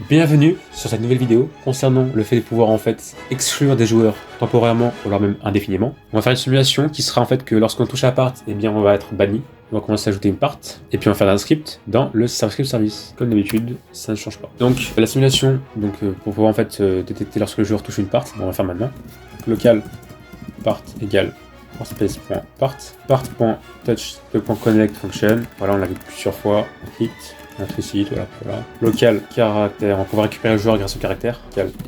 Bienvenue sur cette nouvelle vidéo concernant le fait de pouvoir en fait exclure des joueurs temporairement ou alors même indéfiniment. On va faire une simulation qui sera en fait que lorsqu'on touche à part, eh bien on va être banni. On va commencer à ajouter une part et puis on va faire un script dans le JavaScript service. Comme d'habitude, ça ne change pas. Donc la simulation, pour pouvoir en fait détecter lorsque le joueur touche une part, on va faire maintenant. Donc, local part égale space.part, part.touch.connect function. Voilà, on l'a vu plusieurs fois. Hit. Notre ici, voilà. Local caractère, on va pouvoir récupérer le joueur grâce au caractère.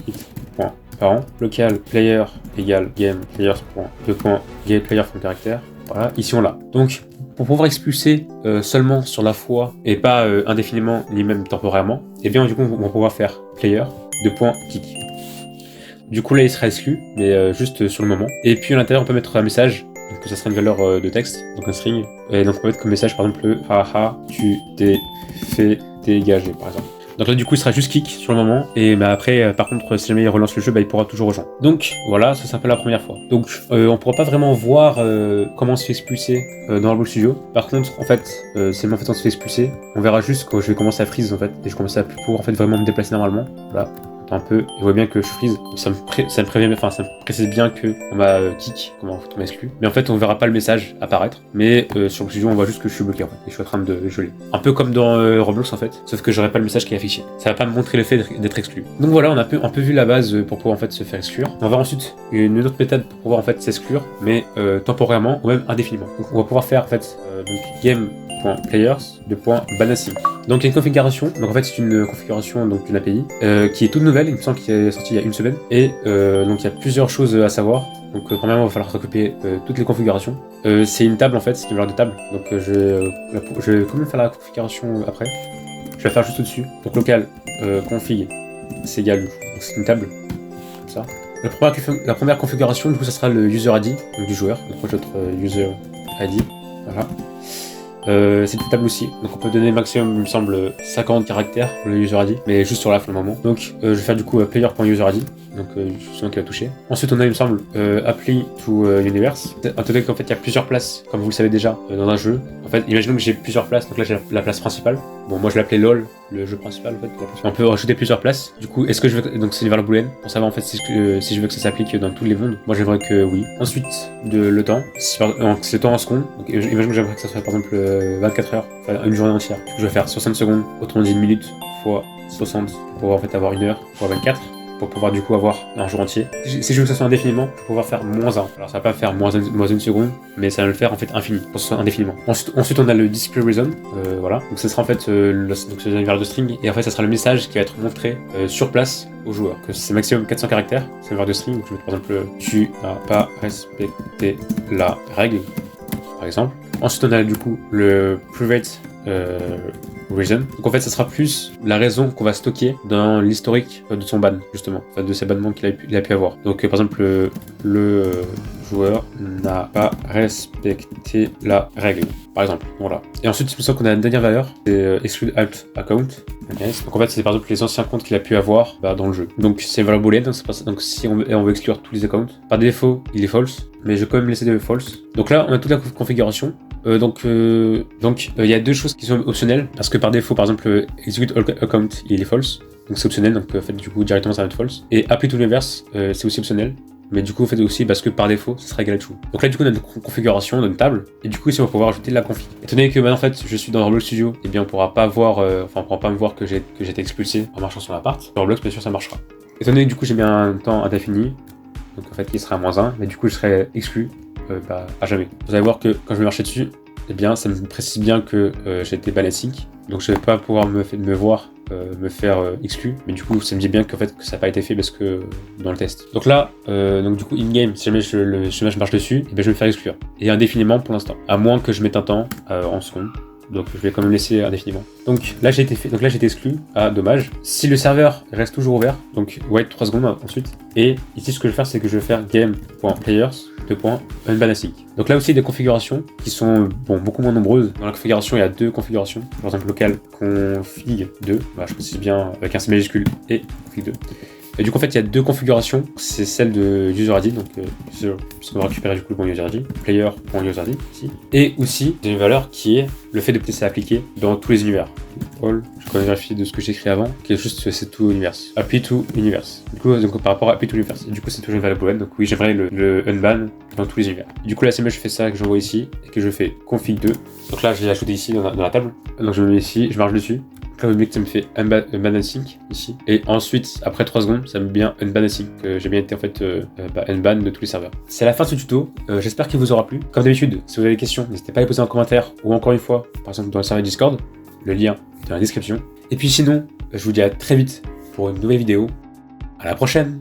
Hit.parent. Local player égale game players.2.getPlayer.caractère. Voilà, ici on l'a. Donc pour pouvoir expulser seulement sur la fois et pas indéfiniment ni même temporairement, et bien du coup on va pouvoir faire player .kick. Du coup là il sera exclu, mais juste sur le moment. Et puis à l'intérieur on peut mettre un message. Donc ça sera une valeur de texte, donc un string. Et donc on peut mettre comme message par exemple haha tu t'es fait dégager par exemple. Donc là du coup il sera juste kick sur le moment et après par contre si jamais il relance le jeu il pourra toujours rejoindre. Donc voilà, ça c'est un peu la première fois. Donc on pourra pas vraiment voir comment on se fait expulser dans Arbol Studio. Par contre en fait si en fait on se fait expulser, on verra juste quand je vais commencer à freeze en fait et je commence à plus pouvoir en fait vraiment me déplacer normalement. Voilà. Un peu, il voit bien que je freeze, ça me prévient, enfin ça me précise bien que on m'a kick, comment on m'a exclu. Mais en fait on verra pas le message apparaître, mais sur le studio on voit juste que je suis bloqué en fait, et je suis en train de geler. Un peu comme dans Roblox en fait, sauf que j'aurai pas le message qui est affiché. Ça va pas me montrer l'effet d'être exclu. Donc voilà, on a un peu vu la base pour pouvoir en fait se faire exclure. On va voir ensuite une autre méthode pour pouvoir en fait s'exclure, mais temporairement ou même indéfiniment. Donc on va pouvoir faire en fait game.players.banasync. Donc il y a une configuration, donc en fait c'est une configuration d'une API qui est toute nouvelle, il me semble qu'elle est sortie il y a une semaine, et donc il y a plusieurs choses à savoir. Donc premièrement il va falloir recopier toutes les configurations. C'est une table en fait, c'est une valeur de table, donc je vais quand même faire la configuration après. Je vais faire juste au-dessus. Donc local config c'est égal, donc c'est une table, comme ça. La première configuration du coup ça sera le user ID, donc du joueur, donc notre user ID, voilà. C'est une table aussi, donc on peut donner maximum, il me semble, 50 caractères pour le user ID, mais juste sur la fin le moment. Donc je vais faire du coup player.userid, donc celui qui va toucher. Ensuite on a, il me semble, apply to universe. Étant donné qu'en fait il y a plusieurs places, comme vous le savez déjà, dans un jeu. En fait, imaginons que j'ai plusieurs places, donc là j'ai la place principale. Bon, moi je l'appelais LOL, le jeu principal en fait. On peut rajouter plusieurs places. Du coup, est-ce que je veux, donc c'est une valeur boolean pour savoir en fait si je veux que ça s'applique dans tous les mondes. Moi j'aimerais que oui. Ensuite le temps, donc c'est le temps en secondes. Donc imaginons que j'aimerais que ça soit par exemple 24 heures, enfin une journée entière. Je vais faire 60 secondes, autrement dit 1 minute fois 60 pour pouvoir en fait avoir 1 heure fois 24. Pour pouvoir du coup avoir un jour entier. Si je veux que ça soit indéfiniment, je vais pouvoir faire -1. Alors ça va pas faire -1 seconde, mais ça va le faire en fait infini, pour que ce soit indéfiniment. Ensuite on a le display reason, voilà. Donc ce sera en fait donc c'est une valeur de string, et en fait ça sera le message qui va être montré sur place au joueur. Que c'est maximum 400 caractères, c'est une valeur de string, donc je vais par exemple tu n'as pas respecté la règle, par exemple. Ensuite on a du coup le private reason. Donc en fait ça sera plus la raison qu'on va stocker dans l'historique de son ban, justement, enfin, de ses bannements qu'il a pu avoir. Donc par exemple le joueur n'a pas respecté la règle, par exemple, voilà. Et ensuite il me semble qu'on a une dernière valeur, c'est exclude alt account. Yes. Donc en fait c'est par exemple les anciens comptes qu'il a pu avoir dans le jeu. Donc c'est une valeur boolean, donc si on veut exclure tous les accounts, par défaut il est false, mais je vais quand même laisser de false. Donc là on a toute la configuration. Donc il y a deux choses qui sont optionnelles, parce que par défaut par exemple execute all account il est false, donc c'est optionnel, donc faites du coup directement ça va être false. Et apply to universe c'est aussi optionnel, mais du coup faites aussi parce que par défaut ça sera égal à true. Donc là du coup on a une configuration, une table, et du coup ici on va pouvoir ajouter de la config. Étant donné que maintenant en fait je suis dans Roblox Studio, et bien on pourra pas voir, on pourra pas me voir que j'ai été expulsé en marchant sur la part. Sur Roblox bien sûr ça marchera. Étant donné que du coup j'ai mis un temps indéfini, donc en fait il sera à -1, mais du coup je serai exclu à jamais. Vous allez voir que quand je vais marcher dessus, eh bien ça me précise bien que j'ai été banasync, donc je vais pas pouvoir me faire exclu, mais du coup ça me dit bien qu'en fait que ça n'a pas été fait parce que dans le test. Donc là, donc du coup in-game, si jamais je marche dessus, eh bien je vais me faire exclure. Et indéfiniment pour l'instant, à moins que je mette un temps en secondes. Donc je vais quand même laisser indéfiniment. Donc là j'ai été exclu, dommage. Si le serveur reste toujours ouvert, donc wait 3 secondes ensuite. Et ici ce que je vais faire c'est que je vais faire game.players.unbanasync. Donc là aussi des configurations qui sont beaucoup moins nombreuses. Dans la configuration il y a 2 configurations. Par exemple local config 2, voilà, je précise bien avec un C majuscule et config 2. Et du coup en fait il y a 2 configurations, c'est celle de userid, donc puisqu'on va récupérer du coup le bon userid, player.userid ici, et aussi une valeur qui est le fait de pouvoir s'appliquer dans tous les univers. all. Je vais vérifier de ce que j'ai écrit avant, qui est juste c'est to universe. Apply to universe. Du coup, donc, par rapport à apply to universe. Du coup, c'est toujours une valable event. Donc oui, j'aimerais le unban dans tous les univers. Du coup, là, c'est moi, je fais ça, que j'envoie ici, et que je fais config 2. Donc là, je l'ai ajouté ici dans la table. Donc je me mets ici, je marche dessus. Là, vous voyez que ça me fait unban async ici. Et ensuite, après 3 secondes, ça me met bien unban async. J'ai bien été en fait unban de tous les serveurs. C'est la fin de ce tuto. J'espère qu'il vous aura plu. Comme d'habitude, si vous avez des questions, n'hésitez pas à les poser en commentaire. Ou encore une fois, par exemple dans le serveur Discord. Le lien est dans la description. Et puis sinon, je vous dis à très vite pour une nouvelle vidéo. À la prochaine!